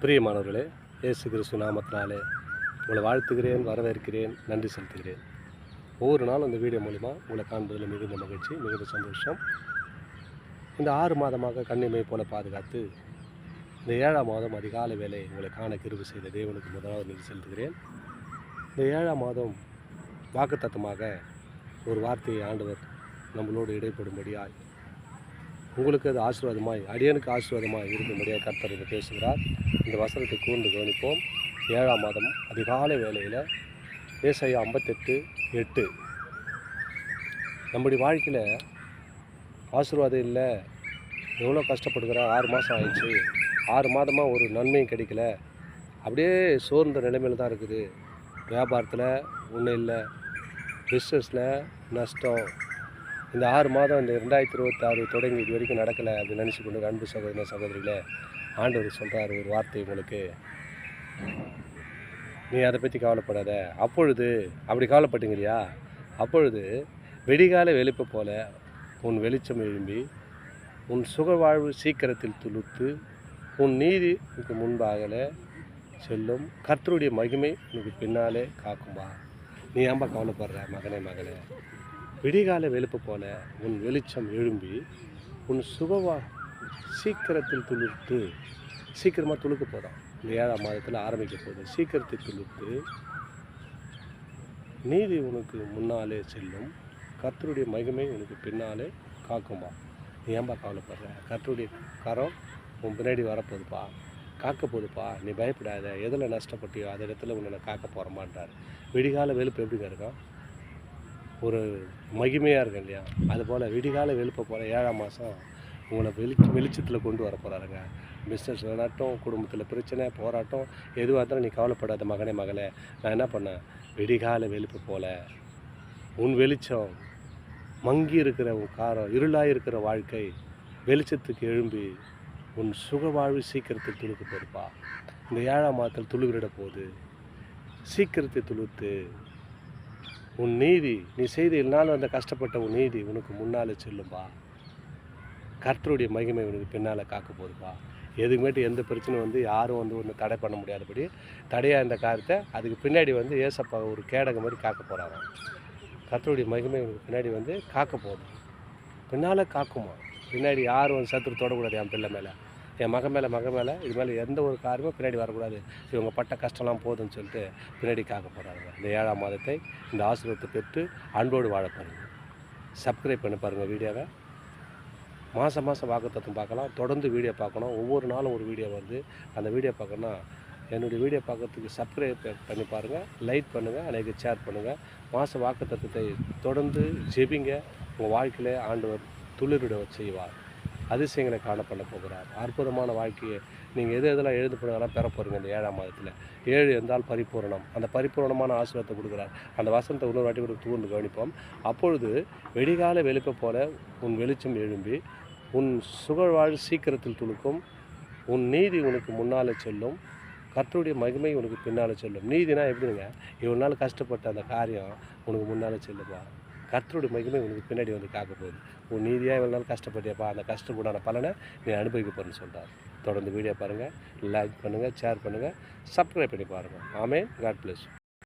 பிரியமானவர்களே, இயேசு கிறிஸ்து நாமத்தினாலே உங்களை வாழ்த்துகிறேன், வரவேற்கிறேன், நன்றி செலுத்துகிறேன். ஒவ்வொரு நாளும் இந்த வீடியோ மூலிமா உங்களை காண்பதில் மிகுந்த மகிழ்ச்சி, மிகுந்த சந்தோஷம். இந்த 6 மாதமாக கண்ணிமை போல பாதுகாத்து இந்த 7ஆம் மாதம் அதிகாலை வேலை உங்களை காண கிருபை செய்த தேவனுக்கு முதலாவது நன்றி செலுத்துகிறேன். இந்த 7ஆம் மாதம் வாக்குத்தத்தமாக ஒரு வார்த்தையை ஆண்டவர் நம்மளோடு இடைப்படும்படியாய், உங்களுக்கு அது ஆசீர்வாதமாய், அடியனுக்கு ஆசீர்வாதமாய் இருக்கும்படியாக கர்த்தர் இதை பேசுகிறார். இந்த வசனத்தை கூர்ந்து கவனிப்போம். 7ஆம் மாதம் அதிகாலை வேளையில் ஏசாயா 58:8. நம்முடைய வாழ்க்கையில் ஆசீர்வாதம் இல்லை, எவ்வளோ கஷ்டப்படுகிறேன், 6 மாதம் ஆயிடுச்சு, 6 மாதமாக ஒரு நன்மையும் கிடைக்கல, அப்படியே சோர்ந்த நிலைமையில் தான் இருக்குது. வியாபாரத்தில் ஒன்றும் இல்லை, பிஸ்னஸில் நஷ்டம். இந்த 6 மாதம் இந்த 2026 தொடங்கி இது வரைக்கும் நடக்கலை அப்படின்னு நினச்சி கொண்டு அன்பு சகோதர சகோதரிகளே, ஆண்டவர் சொல்கிறார் ஒரு வார்த்தை உங்களுக்கு, நீ அதை பற்றி கவலைப்படாத. அப்பொழுது அப்படி கவலைப்பட்டீங்களையா, அப்பொழுது வெடிகால வெளிப்பை போல உன் வெளிச்சம் எழும்பி உன் சுகவாழ்வு சீக்கிரத்தில் துளுத்து உன் நீதிக்கு முன்பாகல செல்லும், கர்த்தருடைய மகிமை உனக்கு பின்னாலே காக்கும்பா. நீ ஏன்பா கவலைப்படுற மகனே மகளே? விடிகால வெளுப்பு போல உன் வெளிச்சம் எழும்பி உன் சுகவா சீக்கிரத்தில் துளுத்து, சீக்கிரமாக துளுக்க போகிறோம். இந்த 7ஆம் மாதத்தில் ஆரம்பிக்க போகுது. சீக்கிரத்தை துளுத்து நீதி உனக்கு முன்னாலே செல்லும், கர்த்தருடைய மகிமை உனக்கு பின்னாலே காக்கும்பா. நீ ஏன்பா கவலைப்படுற? கர்த்தருடைய கரம் உன் பின்னாடி வரப்போகுதுப்பா, காக்க போகுதுப்பா. நீ பயப்படாத. எதில் நஷ்டப்பட்டியோ அந்த இடத்துல உன்னை காக்க போகிறோமான்றார். விடிகால வெளுப்பு எப்படிங்க இருக்கும்? ஒரு மகிமையாக இருக்கும் இல்லையா? அதுபோல் விடிகால வெளுப்பை போல் 7ஆம் மாதம் உங்களை வெளிச்சத்தில் கொண்டு வர போகிறாருங்க. பிஸ்னஸ் நட்டம், குடும்பத்தில் பிரச்சனை, போராட்டம், எதுவாக இருந்தாலும் நீ கவலைப்படாத மகனே மகளே. நான் என்ன பண்ணேன்? விடிகால வெளுப்பு போல் உன் வெளிச்சம், மங்கி இருக்கிற உன் காரம், இருளாக இருக்கிற வாழ்க்கை வெளிச்சத்துக்கு எழும்பி உன் சுகவாழ்வு சீக்கிரத்தில் துளுக்க போயிருப்பா. இந்த 7ஆம் மாதத்தில் துளுவிட போகுது. சீக்கிரத்தை துளுத்து உன் நீதி, நீ செய்த இல்லைனாலும் அந்த கஷ்டப்பட்ட உன் நீதி உனக்கு முன்னால் செல்லும்பா. கர்த்தருடைய மகிமை உனக்கு பின்னால் காக்க போகுதுப்பா. எதுக்குமேட்டு எந்த பிரச்சனையும் யாரும் ஒன்று தடை பண்ண முடியாதபடி தடையாக இந்த காரியத்தை அதுக்கு பின்னாடி ஏசப்பா ஒரு கேடக மாதிரி காக்க போகிறாங்க. கர்த்தருடைய மகிமை உனக்கு பின்னாடி காக்க போகுது, பின்னால் காக்குமா. பின்னாடி யாரும் சத்துரு தொடக்கூடாது. என் பிள்ளை மேலே, என் மகன் மேலே இது மேலே எந்த ஒரு காரியமும் பின்னாடி வரக்கூடாது. இவங்க பட்ட கஷ்டம்லாம் போதுன்னு சொல்லிட்டு பின்னாடி காக்க போகிறாங்க. இந்த 7ஆம் மாதத்தை இந்த ஆசீர்வாதத்தை பெற்று அன்போடு வாழ பாருங்கள். சப்ஸ்கிரைப் பண்ணி பாருங்கள் வீடியோவை. மாதம் வாக்குத்தத்தம் பார்க்கலாம். தொடர்ந்து வீடியோ பார்க்கணும். ஒவ்வொரு நாளும் ஒரு வீடியோ அந்த வீடியோ பார்க்கணுன்னா என்னுடைய வீடியோ பார்க்கறதுக்கு சப்ஸ்கிரைப் பண்ணி பாருங்கள், லைக் பண்ணுங்கள், அனைவருக்கு ஷேர் பண்ணுங்கள். மாத வாக்குத்தத்தத்தை தொடர்ந்து ஜெபிங்க. உங்கள் வாழ்க்கையிலே ஆண்டவர் துளிரிட செய்வார், அதிசயங்களை காண பண்ண போகிறார். அற்புதமான வாழ்க்கையை நீங்கள் எதெல்லாம் எழுந்து போனதெல்லாம் பெற போகிறீங்க. இந்த 7ஆம் மாதத்தில் 7 என்றால் பரிபூரணம். அந்த பரிபூரணமான ஆசீர்வாதத்தை கொடுக்குறார். அந்த வசனத்தை இன்னொரு வாட்டி கூட தூர்ந்து கவனிப்போம். அப்பொழுது வெடிகால வெளிப்பை போல உன் வெளிச்சம் எழும்பி உன் சுகழ்வாழ் சீக்கிரத்தில் துளுக்கும், உன் நீதி உனக்கு முன்னால் செல்லும், கர்த்தருடைய மகிமை உனக்கு பின்னால் செல்லும். நீதினா எப்படிங்க? இவ்வளோ நாள் கஷ்டப்பட்ட அந்த காரியம் உனக்கு முன்னால் செல்லுப்பா. கர்த்தருடைய மகிமை உனக்கு பின்னாடி காக்க போகுது. உன் நீதியாக இவ்வளோ நாள் கஷ்டப்பட்டியப்பா, அந்த கஷ்டப்படான பலனை நீ அனுபவிக்க போகிறேன்னு சொல்கிறார். தொடர்ந்து வீடியோ பாருங்கள், லைக் பண்ணுங்கள், ஷேர் பண்ணுங்கள், சப்ஸ்கிரைப் பண்ணி பாருங்கள். ஆமென். God plus.